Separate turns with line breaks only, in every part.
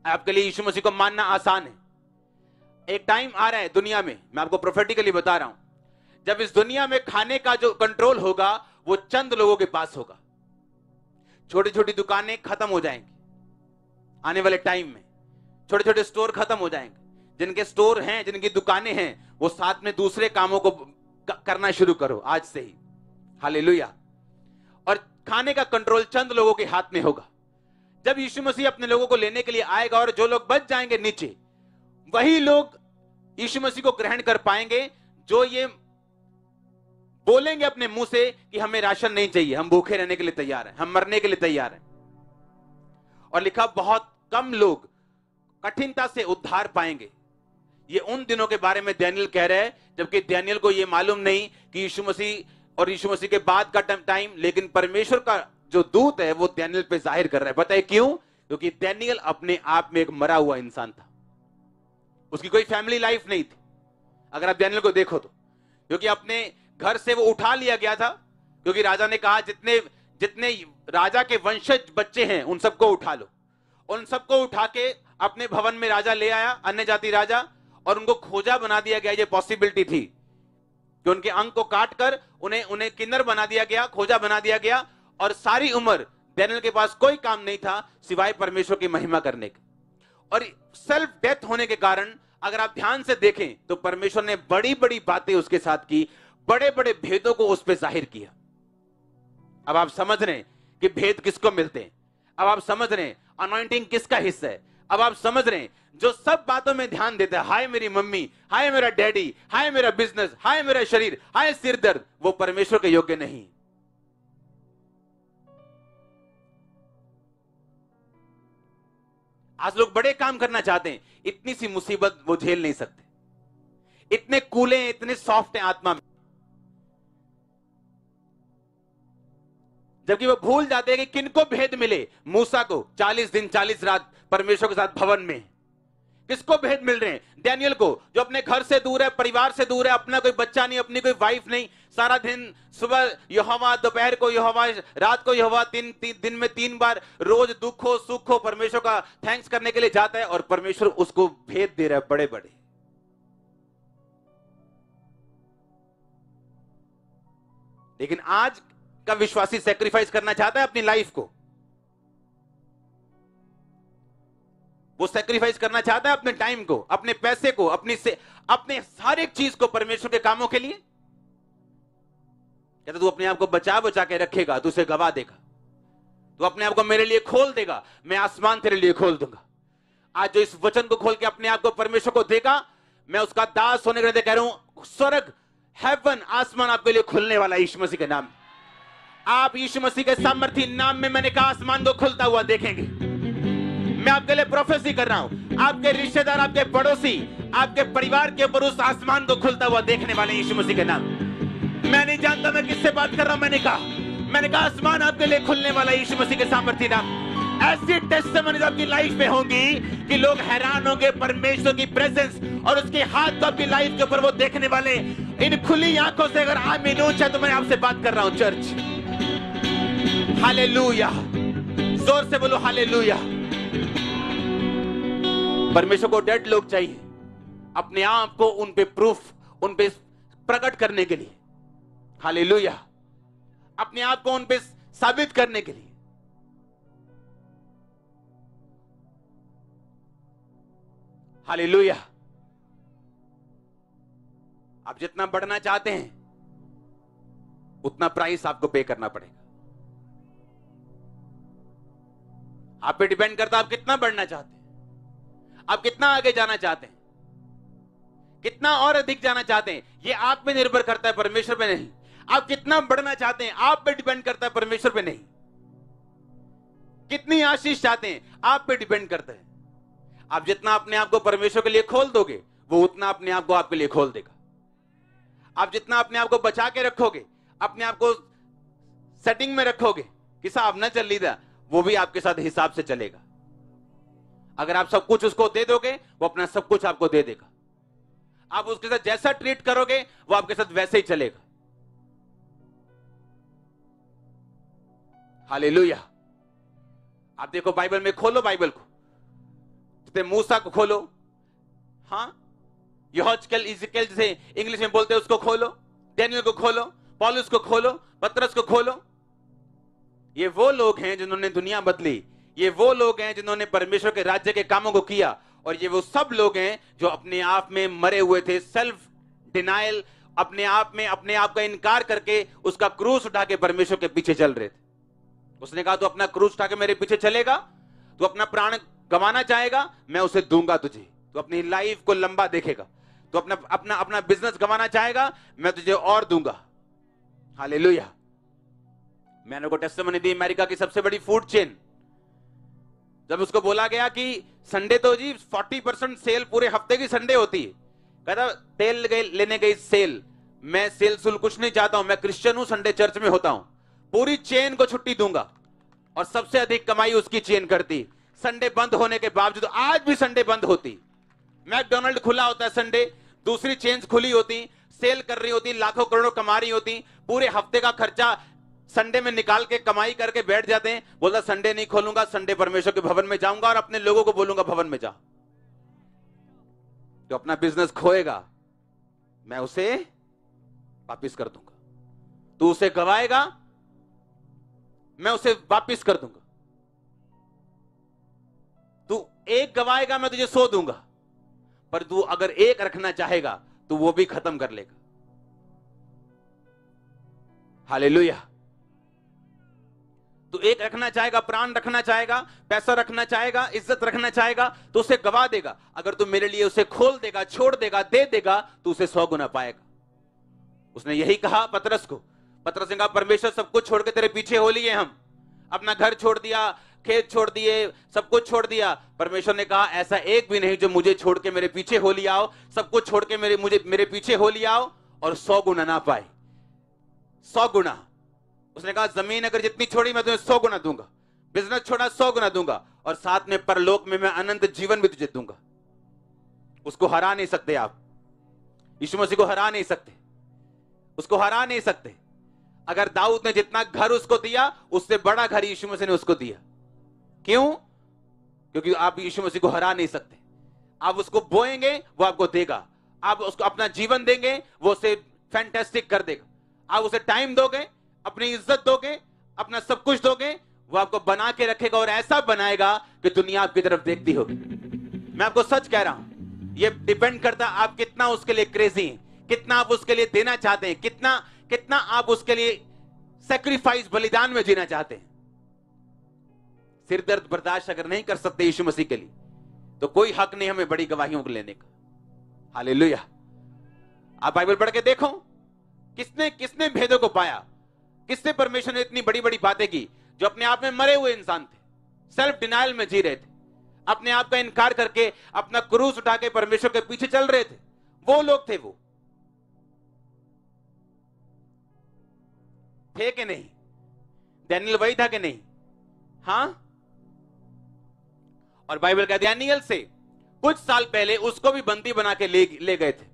आपके लिए यीशु मसीह को मानना आसान है। एक टाइम आ रहा है दुनिया में, मैं आपको प्रोफेटिकली बता रहा हूं, जब इस दुनिया में खाने का जो कंट्रोल होगा वो चंद लोगों के पास होगा। छोटी छोटी दुकानें खत्म हो जाएंगी आने वाले टाइम में, छोटे छोटे स्टोर खत्म हो जाएंगे। जिनके स्टोर हैं, जिनकी दुकानें हैं, वो साथ में दूसरे कामों को करना शुरू करो आज से ही। हालेलुया। और खाने का कंट्रोल चंद लोगों के हाथ में होगा। जब यीशु मसीह अपने लोगों को लेने के लिए आएगा और जो लोग बच जाएंगे नीचे, वही लोग यीशु मसीह को ग्रहण कर पाएंगे जो ये बोलेंगे अपने मुंह से कि हमें राशन नहीं चाहिए, हम भूखे रहने के लिए तैयार हैं, हम मरने के लिए तैयार हैं। और लिखा बहुत कम लोग कठिनता से उद्धार पाएंगे। ये उन दिनों के बारे में दानियेल कह रहा है, जबकि दानियेल को ये मालूम नहीं कि यीशु मसीह और यीशु मसीह के बाद का टाइम, लेकिन परमेश्वर का जो दूत है वो दानियेल पे जाहिर कर रहा है। बताइए क्यों? क्योंकि दानियेल अपने आप में एक मरा हुआ इंसान था, उसकी कोई फैमिली लाइफ नहीं थी अगर आप दानियेल को देखो तो। क्योंकि अपने घर से वो उठा लिया गया था, क्योंकि राजा ने कहा जितने जितने राजा के वंशज बच्चे हैं उन सबको उठा लो। उन सबको उठा के अपने भवन में राजा ले आया, अन्य जाति राजा, और उनको खोजा बना दिया गया। ये पॉसिबिलिटी थी कि उनके अंग को काट कर उन्हें किन्नर बना दिया गया, खोजा बना दिया गया। और सारी उम्र दानियेल के पास कोई काम नहीं था सिवाय परमेश्वर की महिमा करने के। और सेल्फ डेथ होने के कारण अगर आप ध्यान से देखें तो परमेश्वर ने बड़ी बड़ी बातें उसके साथ की, बड़े बड़े भेदों को उस पर जाहिर किया। अब आप समझ रहे हैं कि भेद किसको मिलते हैं। अब आप समझ रहे हैं अनॉइंटिंग किसका हिस्सा है। अब आप समझ रहे हैं जो सब बातों में ध्यान देता है, हाय मेरी मम्मी, हाय मेरा डैडी, हाय मेरा बिजनेस, हाय मेरा शरीर, हाय सिर दर्द, वो परमेश्वर के योग्य नहीं। आज लोग बड़े काम करना चाहते हैं, इतनी सी मुसीबत वो झेल नहीं सकते, इतने कूले हैं, इतने सॉफ्ट हैं आत्मा में, जबकि वो भूल जाते हैं कि किनको भेद मिले। मूसा को 40 दिन 40 रात परमेश्वर के साथ भवन में, किसको भेद मिल रहे हैं? दानियेल को, जो अपने घर से दूर है, परिवार से दूर है, अपना कोई बच्चा नहीं, अपनी कोई वाइफ नहीं, सारा दिन सुबह यहोवा, दोपहर को यहोवा, रात को यहोवा, दिन में 3 बार रोज दुख हो सुख हो परमेश्वर का थैंक्स करने के लिए जाता है, और परमेश्वर उसको भेद दे रहा है बड़े बड़े। लेकिन आज का विश्वासी सैक्रिफाइस करना चाहता है अपनी लाइफ को, वो सैक्रिफाइस करना चाहता है अपने टाइम को, अपने पैसे को, अपने सारे चीज को परमेश्वर के कामों के लिए। कहता तू अपने आप को बचा बचा के रखेगा तो उसे गवा देगा, तू अपने आप को मेरे लिए खोल देगा, मैं आसमान तेरे लिए खोल दूंगा। आज जो इस वचन को खोल के अपने आप को परमेश्वर को देगा, मैं उसका दास होने के लिए कह रहा हूं, स्वर्ग, हेवन, आसमान आपके लिए खुलने वाला है यीशु मसीह के नाम। आप यीशु मसीह के सामर्थी नाम में, मैंने कहा, आसमान को खुलता हुआ देखेंगे। मैं आपके लिए प्रोफेसी कर रहा हूं, आपके रिश्तेदार, आपके पड़ोसी, आपके परिवार के ऊपर उस आसमान को खुलता हुआ देखने वाले यीशु मसीह के नाम। मैं नहीं जानता मैं किससे बात कर रहा हूं, मैंने कहा आसमान आपके लिए खुलने वाला यीशु मसीह के सामर्थी नाम। ऐसी टेस्टिमनीज आपकी लाइफ में होंगी कि लोग हैरान होंगे परमेश्वर की प्रेजेंस और उसके हाथ को आपकी लाइफ के ऊपर वो देखने वाले। इन खुली आंखों से अगर आमीन ऊंचा तो मैं आपसे बात कर रहा हूं चर्च। हालेलुया, जोर से बोलो हालेलुया। परमेश्वर को डेड लोग चाहिए अपने आप को उन पे प्रूफ, उन पे प्रकट करने के लिए। हालेलुया, अपने आप को उन पे साबित करने के लिए। हालेलुया। आप जितना बढ़ना चाहते हैं उतना प्राइस आपको पे करना पड़ेगा। आप पे डिपेंड करता है आप कितना बढ़ना चाहते हैं, आप कितना आगे जाना चाहते हैं, कितना और अधिक जाना चाहते हैं। ये आप पे निर्भर करता है, परमेश्वर पे नहीं। आप कितना बढ़ना चाहते हैं आप पे डिपेंड करता है, परमेश्वर पे नहीं। कितनी आशीष चाहते हैं आप पे डिपेंड करता है। आप जितना अपने आप को परमेश्वर के लिए खोल दोगे वो उतना अपने आप को आपके लिए खोल देगा। आप जितना अपने आप को बचा के रखोगे, अपने आप को सेटिंग में रखोगे कि साहब न चल लीदा, वो भी आपके साथ हिसाब से चलेगा। अगर आप सब कुछ उसको दे दोगे वो अपना सब कुछ आपको दे देगा। आप उसके साथ जैसा ट्रीट करोगे वो आपके साथ वैसे ही चलेगा। हालेलुया। आप देखो बाइबल में, खोलो बाइबल को, उसने मूसा को खोलो, हाँ, यहोशूआ इज़ेकियल जैसे इंग्लिश में बोलते हैं उसको खोलो, डैनियल को खोलो, पौलुस को खोलो, पतरस को खोलो। ये वो लोग हैं जिन्होंने दुनिया बदली, ये वो लोग हैं जिन्होंने परमेश्वर के राज्य के कामों को किया, और ये वो सब लोग हैं जो अपने आप में मरे हुए थे, सेल्फ डिनायल, अपने आप में अपने आप का इनकार करके उसका क्रूस उठा के परमेश्वर के पीछे चल रहे थे। उसने कहा, तू अपना क्रूस उठा के मेरे पीछे चलेगा, तू अपना प्राण गंवाना चाहेगा, मैं उसे दूंगा तुझे। तू अपनी लाइफ को लंबा देखेगा, तू अपना अपना अपना बिजनेस गंवाना चाहेगा, मैं तुझे और दूंगा। हालेलुया। मैंने को टेस्टिमनी दी अमेरिका की सबसे बड़ी फूड चेन, जब उसको बोला गया कि संडे तो जी 40% सेल पूरे हफ्ते की संडे होती है, कहता तेल लेने गई सेल, मैं सेल सुल कुछ नहीं चाहता हूं, मैं क्रिश्चियन हूं, संडे चर्च में होता हूं, पूरी चेन को छुट्टी दूंगा। और सबसे अधिक कमाई उसकी चेन करती, संडे बंद होने के बावजूद, आज भी संडे बंद होती, मैकडोनल्ड खुला होता है संडे, दूसरी चेन्स खुली होती, सेल कर रही होती, लाखों करोड़ों कमा रही होती, पूरे हफ्ते का खर्चा संडे में निकाल के कमाई करके बैठ जाते हैं। बोलता संडे नहीं खोलूंगा, संडे परमेश्वर के भवन में जाऊंगा और अपने लोगों को बोलूंगा भवन में जा। जो अपना बिजनेस खोएगा मैं उसे वापिस कर दूंगा, तू उसे गवाएगा मैं उसे वापिस कर दूंगा, तू एक गवाएगा मैं तुझे 100 दूंगा, पर तू अगर एक रखना चाहेगा तो वो भी खत्म कर लेगा। हालेलुया। तू एक रखना चाहेगा, प्राण रखना चाहेगा, पैसा रखना चाहेगा, इज्जत रखना चाहेगा, तो उसे गवा देगा। अगर तू मेरे लिए उसे खोल देगा, छोड़ देगा, दे देगा, तो उसे 100 गुना पाएगा। उसने यही कहा पतरस को। पतरस ने कहा, परमेश्वर सब कुछ छोड़ के तेरे पीछे हो लिए, हम अपना घर छोड़ दिया, खेत छोड़ दिए, सब कुछ छोड़ दिया। परमेश्वर ने कहा, ऐसा एक भी नहीं जो मुझे छोड़ के मेरे पीछे हो लिया हो, सब कुछ छोड़ के मेरे पीछे हो लिया हो और 100 गुना ना पाए। 100 गुना। उसने कहा, जमीन अगर जितनी छोड़ी मैं तुम्हें 100 गुना दूंगा, बिजनेस छोड़ा 100 गुना दूंगा, और साथ में परलोक में मैं अनंत जीवन भी तुझे दूंगा। उसको हरा नहीं सकते आप, यीशु मसीह को हरा नहीं सकते, उसको हरा नहीं सकते। अगर दाऊद ने जितना घर उसको दिया, उससे बड़ा घर यीशु मसीह ने उसको दिया। क्यों? क्योंकि आप यीशु मसीह को हरा नहीं सकते। आप उसको बोएंगे वो आपको देगा, आप उसको अपना जीवन देंगे वो उसे फैंटास्टिक कर देगा। आप उसे टाइम दोगे, अपनी इज्जत दोगे, अपना सब कुछ दोगे, वो आपको बना के रखेगा और ऐसा बनाएगा कि दुनिया आपकी तरफ देखती होगी। मैं आपको सच कह रहा हूं, ये डिपेंड करता है आप कितना उसके लिए क्रेजी हैं, कितना आप उसके लिए देना चाहते हैं, कितना आप उसके लिए सैक्रिफाइस, बलिदान में जीना चाहते हैं। सिर दर्द बर्दाश्त अगर नहीं कर सकते यीशु मसीह के लिए, तो कोई हक नहीं हमें बड़ी गवाहियों को लेने का। हालेलुया। आप बाइबल पढ़ के देखो, किसने भेदों को पाया, किससे परमेश्वर ने इतनी बड़ी बड़ी बातें की। जो अपने आप में मरे हुए इंसान थे, सेल्फ डिनायल में जी रहे थे, अपने आप का इनकार करके अपना क्रूस उठा के परमेश्वर के पीछे चल रहे थे, वो लोग थे। वो थे कि नहीं? डैनियल वही था कि नहीं? हां। और बाइबल कहती है डैनियल से कुछ साल पहले उसको भी बंदी बना के ले गए थे।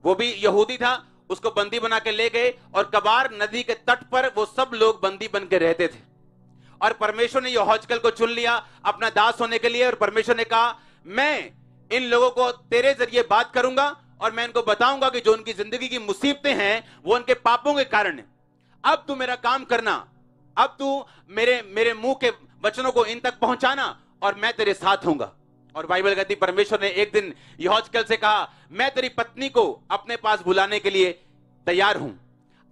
वो भी यहूदी था, उसको बंदी बना के ले गए और कबार नदी के तट पर वो सब लोग बंदी बन के रहते थे। और परमेश्वर ने यहोशूआ को चुन लिया अपना दास होने के लिए, और परमेश्वर ने कहा, मैं इन लोगों को तेरे जरिए बात करूंगा और मैं इनको बताऊंगा कि जो उनकी जिंदगी की मुसीबतें हैं वो उनके पापों के कारण है। अब तू मेरा काम करना, अब तू मेरे मुंह के वचनों को इन तक पहुंचाना और मैं तेरे साथ होऊंगा। और बाइबल कहती परमेश्वर ने एक दिन यहोशूआ से कहा, मैं तेरी पत्नी को अपने पास बुलाने के लिए तैयार हूं।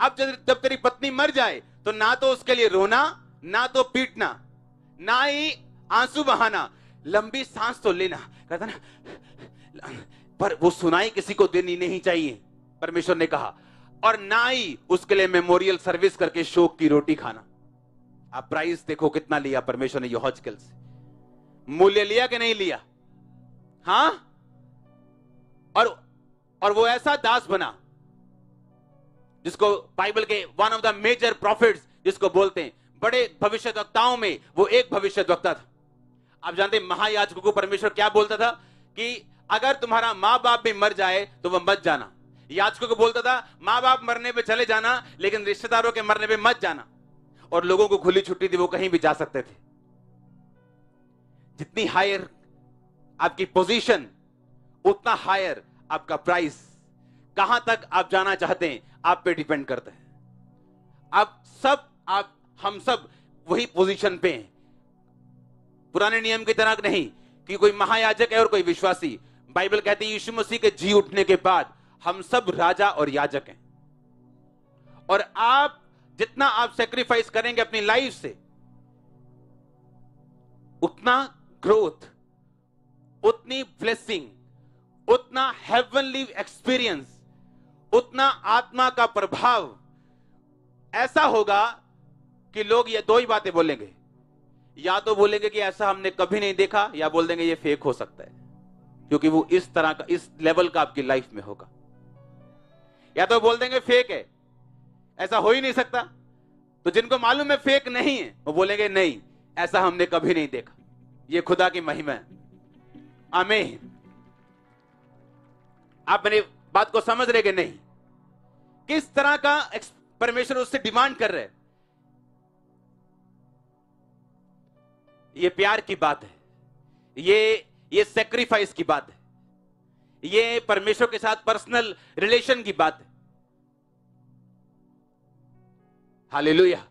अब जब तेरी पत्नी मर जाए तो ना तो उसके लिए रोना, ना तो पीटना, ना ही आंसू बहाना, लंबी सांस तो लेना, कहता ना, पर वो सुनाई किसी को देनी नहीं चाहिए, परमेश्वर ने कहा। और ना ही उसके लिए मेमोरियल सर्विस करके शोक की रोटी खाना। आप प्राइस देखो कितना लिया परमेश्वर ने यहोशूआ से, मूल्य लिया कि नहीं लिया? हां। और वो ऐसा दास बना जिसको बाइबल के one of the major prophets जिसको बोलते हैं, बड़े भविष्यद्वक्ताओं में वो एक भविष्यद्वक्ता था। आप जानते हैं महायाजक को परमेश्वर क्या बोलता था कि अगर तुम्हारा मां बाप भी मर जाए तो वह मत जाना। याजकों को बोलता था मां बाप मरने पे चले जाना, लेकिन रिश्तेदारों के मरने पे मत जाना। और लोगों को खुली छुट्टी थी, वो कहीं भी जा सकते थे। जितनी हायर आपकी पोजीशन, उतना हायर आपका प्राइस। कहां तक आप जाना चाहते हैं आप पे डिपेंड करता है। हम सब वही पोजीशन पे हैं, पुराने नियम की तरह नहीं कि कोई महायाजक है और कोई विश्वासी। बाइबल कहती है यीशु मसीह के जी उठने के बाद हम सब राजा और याजक हैं। और आप जितना आप सेक्रीफाइस करेंगे अपनी लाइफ से, उतना ग्रोथ, उतनी ब्लेसिंग, उतना हेवनली एक्सपीरियंस, उतना आत्मा का प्रभाव ऐसा होगा कि लोग ये दो ही बातें बोलेंगे, या तो बोलेंगे कि ऐसा हमने कभी नहीं देखा, या बोल देंगे ये फेक हो सकता है, क्योंकि वो इस तरह का, इस लेवल का आपकी लाइफ में होगा। या तो बोल देंगे फेक है, ऐसा हो ही नहीं सकता। तो जिनको मालूम है फेक नहीं है, वो बोलेंगे नहीं, ऐसा हमने कभी नहीं देखा। ये खुदा की महिमा है। आमीन। आप मेरी बात को समझ रहे कि नहीं? किस तरह का परमेश्वर उससे डिमांड कर रहे हैं। ये प्यार की बात है, ये सेक्रीफाइस की बात है, ये परमेश्वर के साथ पर्सनल रिलेशन की बात है। हालेलुया।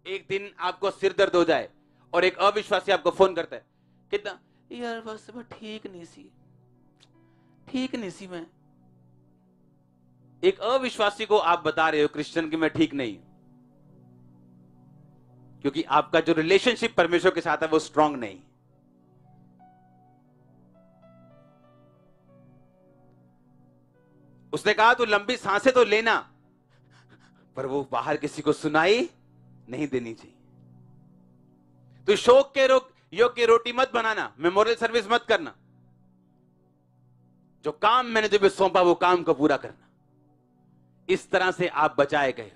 एक दिन आपको सिर दर्द हो जाए और एक अविश्वासी आपको फोन करता है, कितना यार बस ठीक नहीं सी मैं। एक अविश्वासी को आप बता रहे हो क्रिश्चियन कि मैं ठीक नहीं हूं, क्योंकि आपका जो रिलेशनशिप परमेश्वर के साथ है वो स्ट्रांग नहीं। उसने कहा तू लंबी सांसें तो लेना, पर वो बाहर किसी को सुनाई नहीं देनी चाहिए। तो शौक के योग की रोटी मत बनाना, मेमोरियल सर्विस मत करना। जो काम मैंने तुम्हें सौंपा वो काम को पूरा करना। इस तरह से आप बचाए गए हो।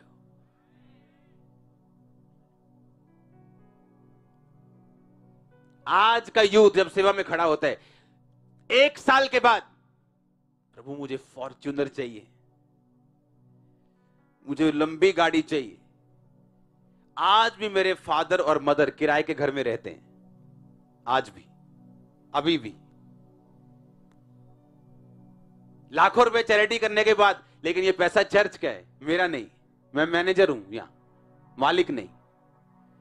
आज का यूथ जब सेवा में खड़ा होता है, 1 साल के बाद प्रभु मुझे फॉर्च्यूनर चाहिए, मुझे लंबी गाड़ी चाहिए। आज भी मेरे फादर और मदर किराए के घर में रहते हैं, आज भी, अभी भी। लाखों रुपए चैरिटी करने के बाद, लेकिन ये पैसा चर्च का है, मेरा नहीं। मैं मैनेजर हूं, यहां मालिक नहीं।